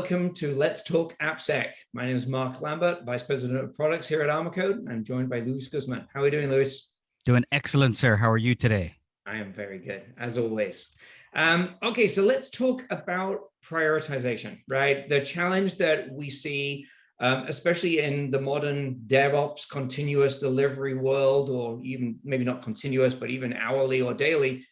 welcome to Let's Talk AppSec. My name is Mark Lambert, Vice President of Products here at Armorcode. I'm joined by Luis Guzman. How are we doing, Luis? Doing excellent, sir. How are you today? I am very good, as always. Okay, so let's talk about prioritization, right? The challenge that we see, especially in the modern DevOps continuous delivery world, or even maybe not continuous, but even hourly or daily,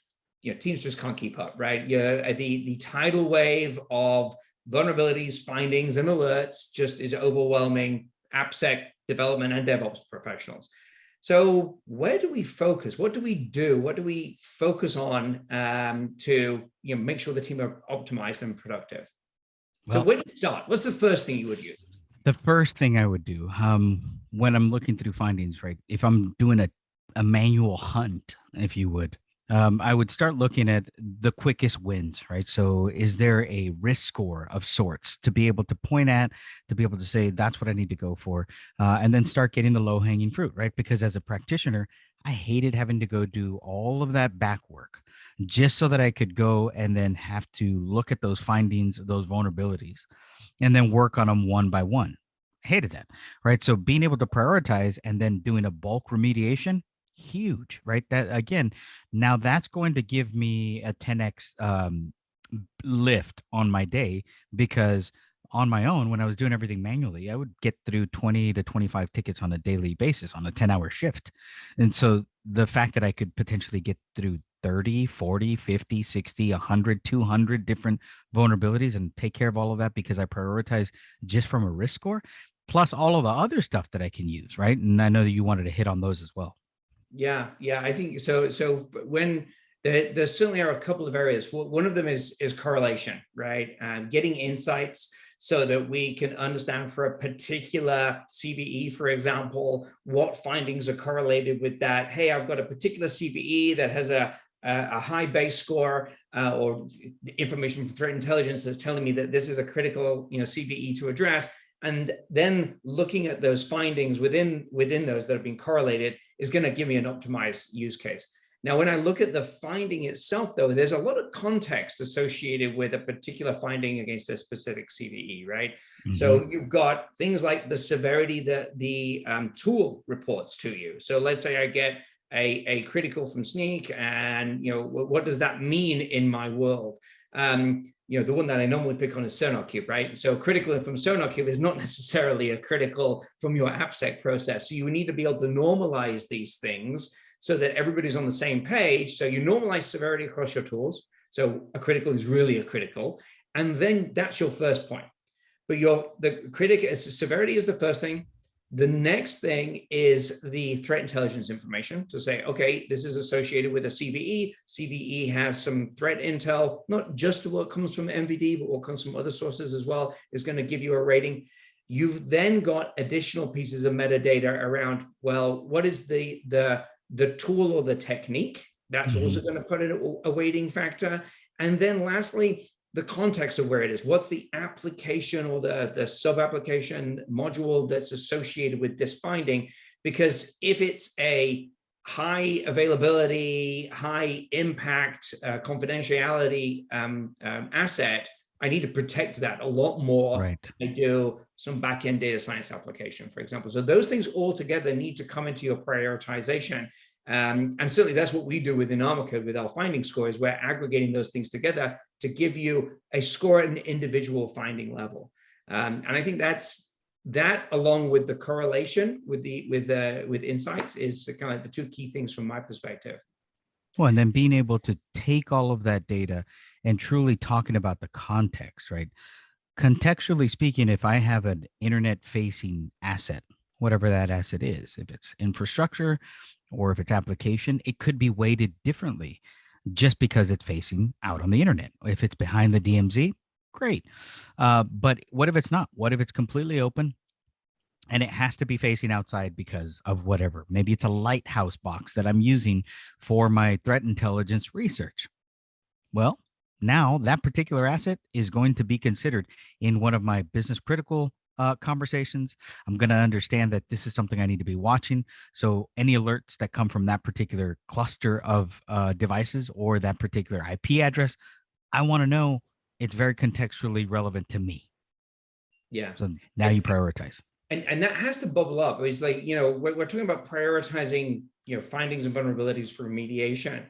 teams just can't keep up, right? The tidal wave of vulnerabilities, findings, and alerts just is overwhelming AppSec development and DevOps professionals. So where do we focus? What do we do? What do we focus on to make sure the team are optimized and productive? So where do you start? What's the first thing you would use? The first thing I would do when I'm looking through findings, right? If I'm doing a manual hunt, if you would, I would start looking at the quickest wins, right? So is there a risk score of sorts to be able to point at, to be able to say, that's what I need to go for, and then start getting the low-hanging fruit, right? Because as a practitioner, I hated having to go do all of that back work just so that I could go and then have to look at those findings, those vulnerabilities, and then work on them one by one. I hated that, right? So being able to prioritize and then doing a bulk remediation, huge, right? That again, now that's going to give me a 10x lift on my day, because on my own, when I was doing everything manually, I would get through 20 to 25 tickets on a daily basis on a 10-hour shift. And so the fact that I could potentially get through 30, 40, 50, 60, 100, 200 different vulnerabilities and take care of all of that because I prioritize just from a risk score, plus all of the other stuff that I can use, right? And I know that you wanted to hit on those as well. Yeah, I think so. So when there certainly are a couple of areas. One of them is correlation, right? Getting insights so that we can understand for a particular CVE, for example, what findings are correlated with that. Hey, I've got a particular CVE that has a high base score or information from threat intelligence that's telling me that this is a critical CVE to address. And then looking at those findings within those that have been correlated is going to give me an optimized use case. Now, when I look at the finding itself, though, there's a lot of context associated with a particular finding against a specific CVE, right? Mm-hmm. So you've got things like the severity that the tool reports to you. So let's say I get a critical from Snyk, and what does that mean in my world? The one that I normally pick on is SonarQube, right? So critical from SonarQube is not necessarily a critical from your AppSec process. So you need to be able to normalize these things so that everybody's on the same page. So you normalize severity across your tools. So a critical is really a critical. And then that's your first point. But severity is the first thing. The next thing is the threat intelligence information to say, okay, this is associated with a CVE. CVE has some threat intel, not just what comes from MVD, but what comes from other sources as well, is going to give you a rating. You've then got additional pieces of metadata around, well, what is the tool or the technique? That's also going to put in a weighting factor. And then lastly, the context of where it is. What's the application or the sub-application module that's associated with this finding? Because if it's a high availability, high impact, confidentiality asset, I need to protect that a lot more than I do some back-end data science application, for example. So those things all together need to come into your prioritization. And certainly that's what we do within Armorcode with our finding scores. We're aggregating those things together to give you a score at an individual finding level. And I think that along with the correlation with insights is kind of like the two key things from my perspective. Well, and then being able to take all of that data and truly talking about the context, right? Contextually speaking, if I have an internet-facing asset, whatever that asset is, if it's infrastructure or if it's application, it could be weighted differently just because it's facing out on the internet. If it's behind the DMZ, great. But what if it's not? What if it's completely open and it has to be facing outside because of whatever? Maybe it's a lighthouse box that I'm using for my threat intelligence research. Well, now that particular asset is going to be considered in one of my business critical conversations. I'm going to understand that this is something I need to be watching. So any alerts that come from that particular cluster of devices or that particular IP address, I want to know it's very contextually relevant to me. Yeah. So now you prioritize. And that has to bubble up. It's like, we're talking about prioritizing, findings and vulnerabilities for remediation,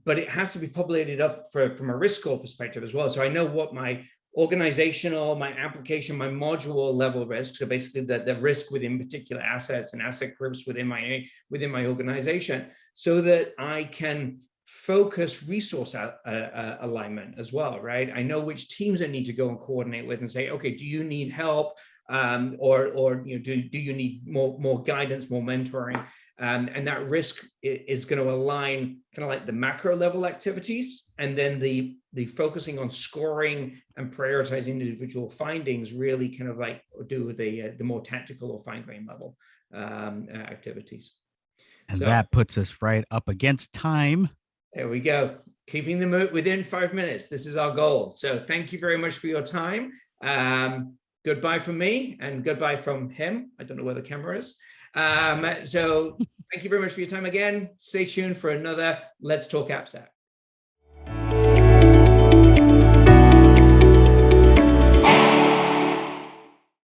but it has to be populated up from a risk score perspective as well. So I know what my organizational, my application, my module level risk, so basically the risk within particular assets and asset groups within my organization, so that I can focus resource alignment as well, right? I know which teams I need to go and coordinate with and say, okay, do you need help? Or do you need more guidance, more mentoring? And that risk is going to align kind of like the macro level activities, and then the focusing on scoring and prioritizing individual findings really kind of like do the more tactical or fine-grained level activities. And that puts us right up against time. There we go. Keeping them within 5 minutes. This is our goal. So thank you very much for your time. Goodbye from me and goodbye from him. I don't know where the camera is. So thank you very much for your time again. Stay tuned for another Let's Talk AppSec.